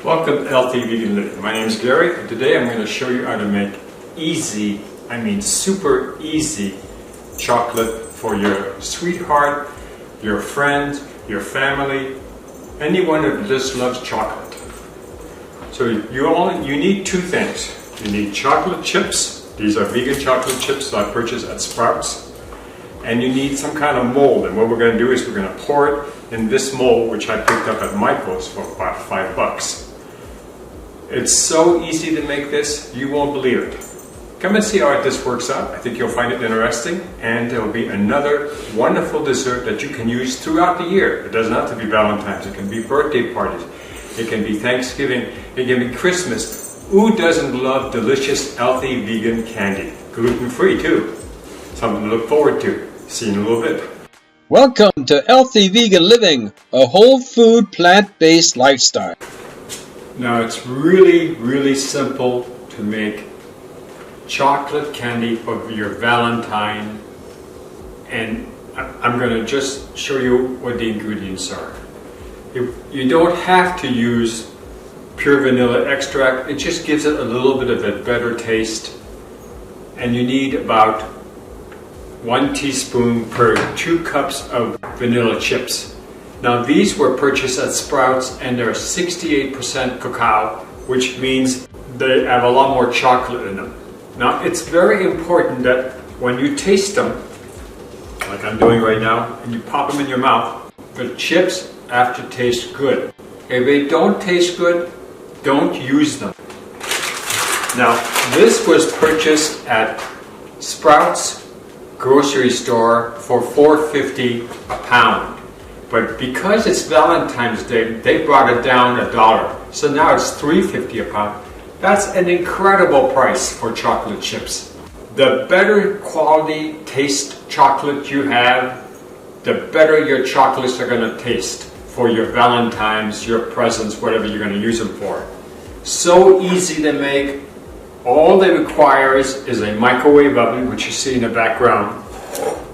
Welcome to Healthy Vegan Living. My name is Gary, and today I'm going to show you how to make easy, super easy chocolate for your sweetheart, your friend, your family, anyone who just loves chocolate. So you need two things. You need chocolate chips. These are vegan chocolate chips that I purchased at Sprouts. And you need some kind of mold. And what we're going to do is we're going to pour it in this mold, which I picked up at Michael's for about $5. It's so easy to make this, you won't believe it. Come and see how this works out. I think you'll find it interesting, and there will be another wonderful dessert that you can use throughout the year. It doesn't have to be Valentine's, it can be birthday parties, it can be Thanksgiving, it can be Christmas. Who doesn't love delicious, healthy, vegan candy? Gluten-free too. Something to look forward to. See you in a little bit. Welcome to Healthy Vegan Living, a whole food, plant-based lifestyle. Now it's really simple to make chocolate candy for your Valentine, and I'm going to just show you what the ingredients are. You don't have to use pure vanilla extract, it just gives it a little bit of a better taste, and you need about 1 teaspoon per 2 cups of vanilla chips. Now these were purchased at Sprouts and they're 68% cacao, which means they have a lot more chocolate in them. Now it's very important that when you taste them, like I'm doing right now, and you pop them in your mouth, the chips have to taste good. If they don't taste good, don't use them. Now this was purchased at Sprouts grocery store for $4.50 a pound. But because it's Valentine's Day, they brought it down $1. So now it's $3.50 a pound. That's an incredible price for chocolate chips. The better quality taste chocolate you have, the better your chocolates are going to taste for your Valentine's, your presents, whatever you're going to use them for. So easy to make. All it requires is a microwave oven, which you see in the background,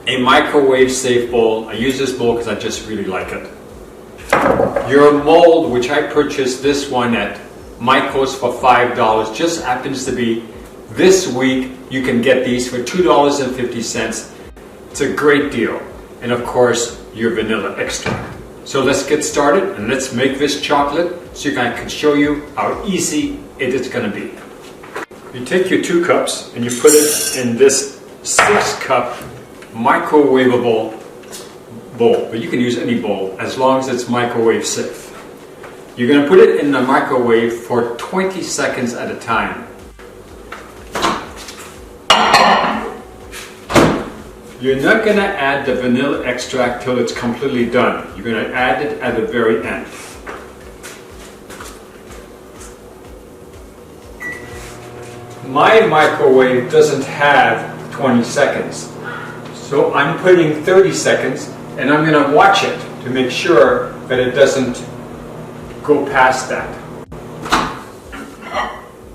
a microwave safe bowl. I use this bowl because I just really like it. Your mold, which I purchased this one at Michael's for $5, just happens to be this week. You can get these for $2.50. It's a great deal. And of course, your vanilla extract. So let's get started and let's make this chocolate so I can show you how easy it is going to be. You take your 2 cups and you put it in this 6-cup microwavable bowl, but you can use any bowl as long as it's microwave safe. You're going to put it in the microwave for 20 seconds at a time. You're not going to add the vanilla extract till it's completely done. You're going to add it at the very end. My microwave doesn't have 20 seconds. So I'm putting 30 seconds and I'm going to watch it to make sure that it doesn't go past that.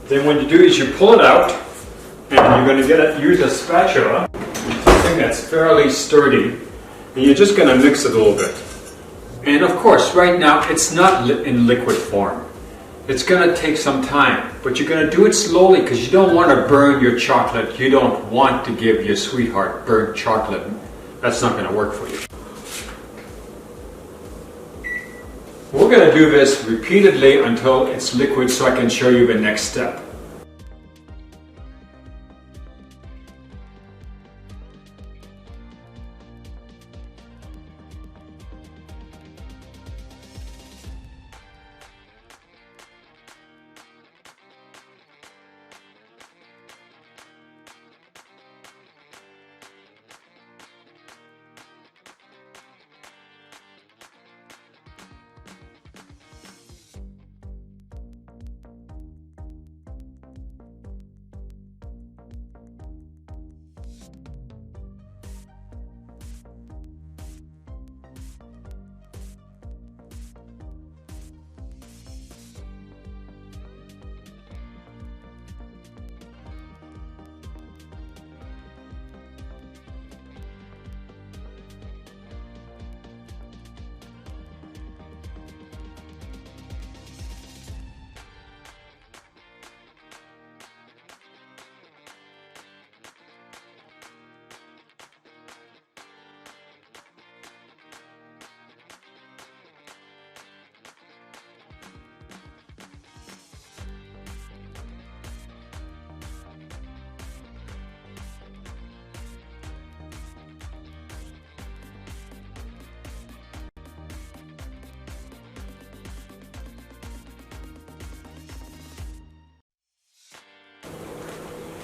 Then what you do is you pull it out and you're going to use a spatula, something that's fairly sturdy, and you're just going to mix it a little bit. And of course right now it's not in liquid form. It's going to take some time, but you're going to do it slowly because you don't want to burn your chocolate. You don't want to give your sweetheart burnt chocolate. That's not going to work for you. We're going to do this repeatedly until it's liquid so I can show you the next step.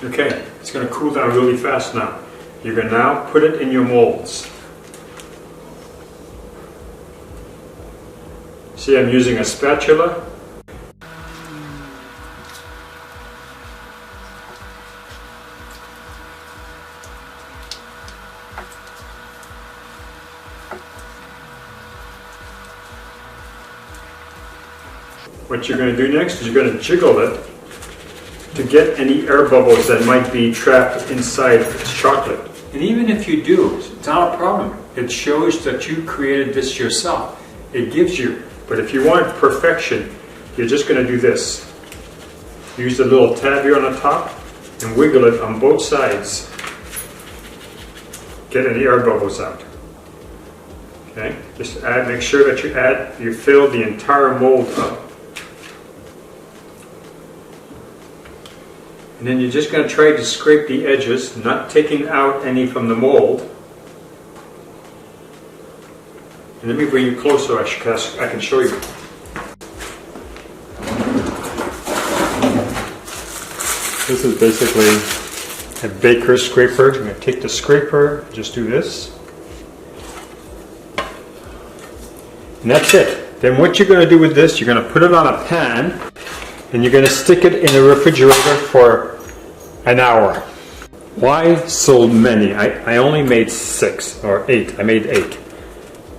Okay, it's going to cool down really fast now. You can now put it in your molds. See, I'm using a spatula. What you're going to do next is you're going to jiggle it to get any air bubbles that might be trapped inside this chocolate. And even if you do, it's not a problem. It shows that you created this yourself. It gives you, but if you want perfection, you're just going to do this. Use the little tab here on the top and wiggle it on both sides. Get any air bubbles out. Okay, just make sure that you fill the entire mold up. And then you're just going to try to scrape the edges, not taking out any from the mold. And let me bring you closer, I can show you. This is basically a baker's scraper. I'm going to take the scraper, just do this. And that's it. Then what you're going to do with this, you're going to put it on a pan and you're going to stick it in the refrigerator for an hour. Why so many? I only made 6 or 8. I made 8.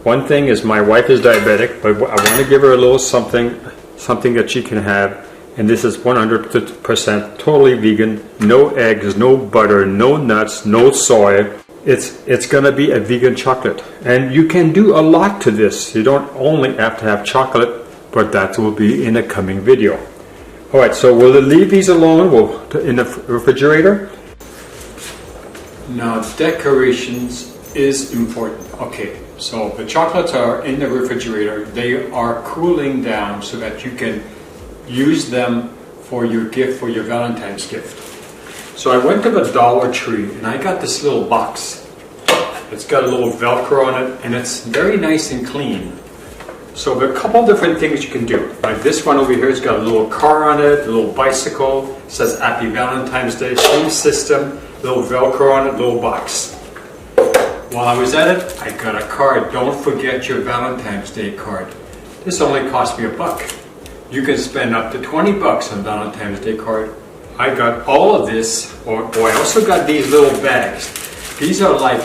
One thing is my wife is diabetic, but I want to give her a little something that she can have. And this is 100% totally vegan. No eggs, no butter, no nuts, no soy. It's going to be a vegan chocolate. And you can do a lot to this. You don't only have to have chocolate, but that will be in a coming video. Alright, so we'll leave these alone in the refrigerator. Now, decorations is important. Okay, so the chocolates are in the refrigerator. They are cooling down so that you can use them for your gift, for your Valentine's gift. So I went to the Dollar Tree and I got this little box. It's got a little Velcro on it and it's very nice and clean. So there are a couple different things you can do. Like this one over here has got a little car on it, a little bicycle, it says Happy Valentine's Day, same system, little Velcro on it, little box. While I was at it, I got a card. Don't forget your Valentine's Day card. This only cost me $1. You can spend up to $20 on Valentine's Day card. I got all of this, or I also got these little bags. These are like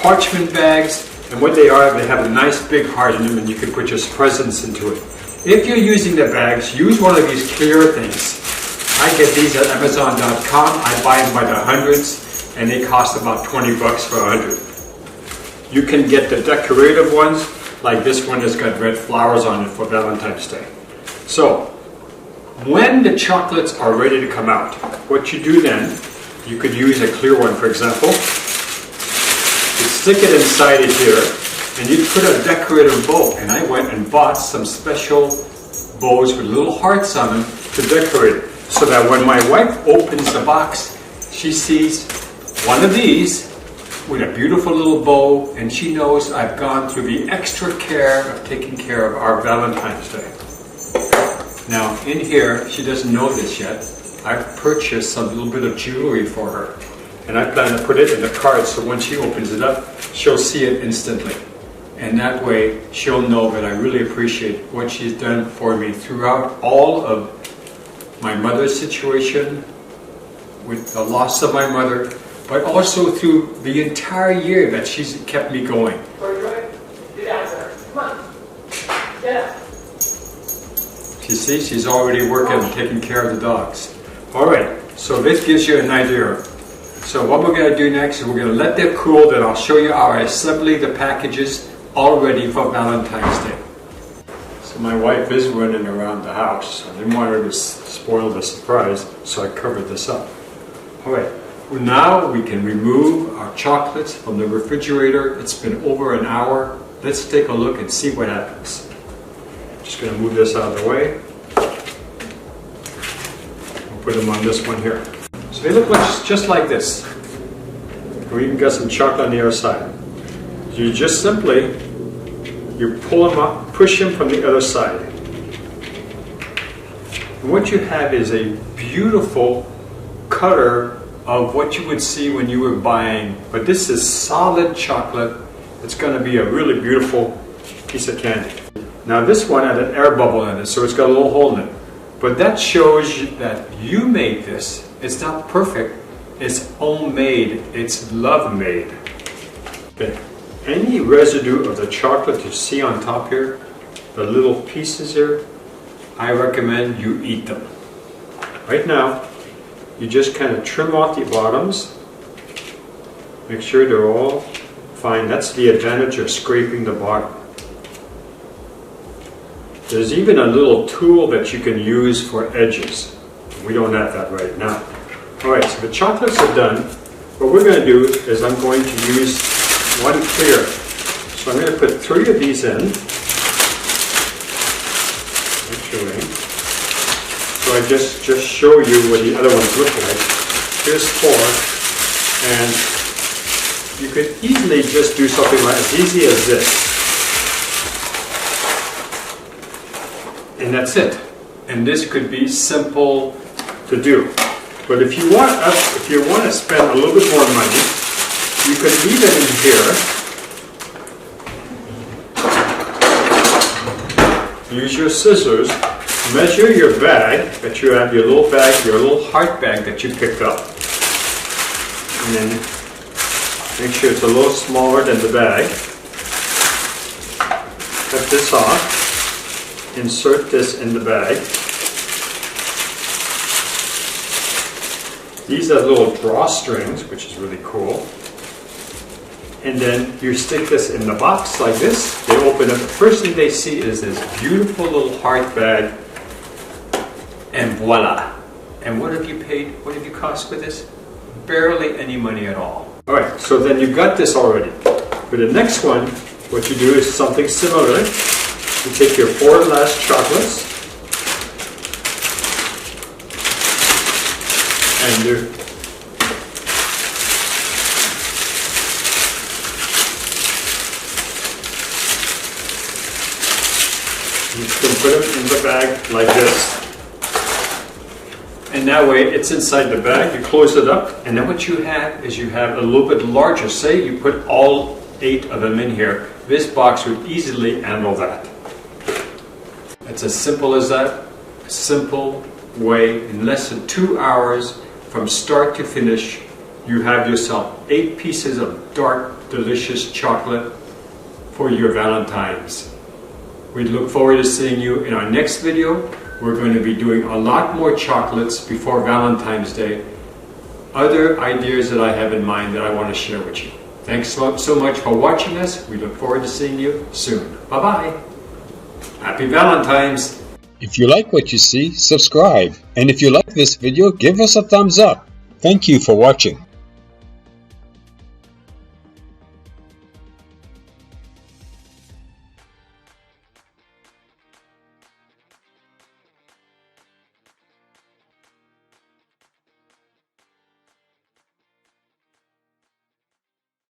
parchment bags. And what they are, they have a nice big heart in them and you can put your presents into it. If you're using the bags, use one of these clear things. I get these at Amazon.com. I buy them by the hundreds and they cost about $20 for 100. You can get the decorative ones, like this one that's got red flowers on it for Valentine's Day. So, when the chocolates are ready to come out, what you do then, you could use a clear one, for example. You stick it inside it here, and you put a decorative bow. And I went and bought some special bows with little hearts on them to decorate it. So that when my wife opens the box, she sees one of these with a beautiful little bow, and she knows I've gone through the extra care of taking care of our Valentine's Day. Now, in here, she doesn't know this yet, I've purchased some little bit of jewelry for her. And I plan to put it in the card so when she opens it up, she'll see it instantly. And that way, she'll know that I really appreciate what she's done for me throughout all of my mother's situation, with the loss of my mother, but also through the entire year that she's kept me going. Get out there. Come on. Get up. You see, she's already working and taking care of the dogs. Alright, so this gives you an idea. So what we're going to do next is we're going to let that cool, then I'll show you our assembly, the packages, all ready for Valentine's Day. So my wife is running around the house. I didn't want her to spoil the surprise, so I covered this up. Alright, well, now we can remove our chocolates from the refrigerator. It's been over an hour. Let's take a look and see what happens. Just going to move this out of the way. We'll put them on this one here. So they look like, just like this. We even got some chocolate on the other side. So you just simply, you pull them up, push them from the other side. And what you have is a beautiful color of what you would see when you were buying, but this is solid chocolate. It's going to be a really beautiful piece of candy. Now this one had an air bubble in it, so it's got a little hole in it. But that shows you that you made this. It's not perfect. It's homemade. It's love-made. Okay. Any residue of the chocolate you see on top here, the little pieces here, I recommend you eat them. Right now, you just kind of trim off the bottoms. Make sure they're all fine. That's the advantage of scraping the bottom. There's even a little tool that you can use for edges. We don't have that right now. Alright, so the chocolates are done. What we're going to do is I'm going to use one clear. So I'm going to put 3 of these in. Actually, so I just show you what the other ones look like. Here's 4. And you could easily just do something like as easy as this. And that's it. And this could be simple to do. But if you want to spend a little bit more money, you could leave it in here. Use your scissors. Measure your bag that you have, your little bag, your little heart bag that you picked up. And then make sure it's a little smaller than the bag. Cut this off. Insert this in the bag. These are little drawstrings, which is really cool. And then you stick this in the box like this. They open up. The first thing they see is this beautiful little heart bag. And voila. And what have you paid? What have you cost with this? Barely any money at all. Alright, so then you've got this already. For the next one, what you do is something similar. You take your 4 last chocolates and you can put them in the bag like this. And that way it's inside the bag, you close it up, and then what you have is you have a little bit larger. Say you put all 8 of them in here, this box would easily handle that. It's as simple as that. A simple way, in less than 2 hours, from start to finish, you have yourself 8 pieces of dark, delicious chocolate for your Valentines. We look forward to seeing you in our next video. We're going to be doing a lot more chocolates before Valentine's Day. Other ideas that I have in mind that I want to share with you. Thanks so much for watching us. We look forward to seeing you soon. Bye-bye. Happy Valentine's. If you like what you see, subscribe. And if you like this video, give us a thumbs up. Thank you for watching.